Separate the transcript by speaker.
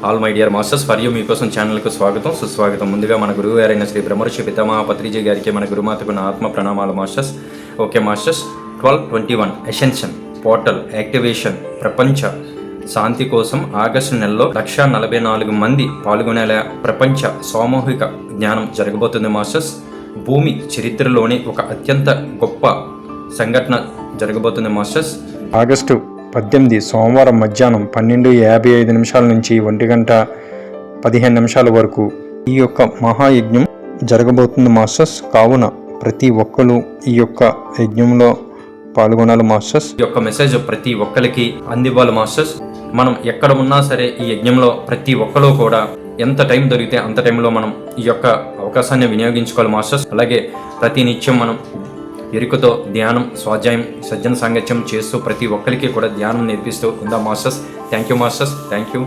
Speaker 1: All my dear masters for you మీకోసం ఛానల్కు స్వాగతం సుస్వాగతం. ముందుగా మన గురువు గారైన శ్రీ బ్రహ్మర్షి పితామహ పత్రిజీ గారికి మన గురుమాతకు నా ఆత్మ ప్రణామాలు masters. Okay masters, 12/21 ascension portal activation ప్రపంచ శాంతి కోసం ఆగస్టు నెలలో 144 మంది పాల్గొనేలా ప్రపంచ సామూహిక జ్ఞానం జరగబోతుంది మాస్టర్స్. భూమి చరిత్రలోని ఒక అత్యంత గొప్ప సంఘటన జరగబోతుంది మాస్టర్స్. ఆగస్టు 18 సోమవారం మధ్యాహ్నం 12:55 నుంచి 1:15 వరకు ఈ యొక్క మహాయజ్ఞం జరగబోతుంది మాస్టర్స్. కావున ప్రతి ఒక్కరు ఈ యొక్క యజ్ఞంలో పాల్గొనాలి మాస్టర్స్. ఈ యొక్క మెసేజ్ ప్రతి ఒక్కరికి అందివ్వాలి మాస్టర్స్. మనం ఎక్కడ ఉన్నా సరే ఈ యజ్ఞంలో ప్రతి ఒక్కరు కూడా ఎంత టైం దొరికితే అంత టైంలో మనం ఈ యొక్క అవకాశాన్ని వినియోగించుకోవాలి మాస్టర్స్. అలాగే ప్రతి నిత్యం మనం ఎరుకతో ధ్యానం, స్వాధ్యాయం, సజ్జన సాంగత్యం చేస్తూ ప్రతి ఒక్కరికి కూడా ధ్యానం నేర్పిస్తూ ఉందాం masters. Thank you masters. Thank you.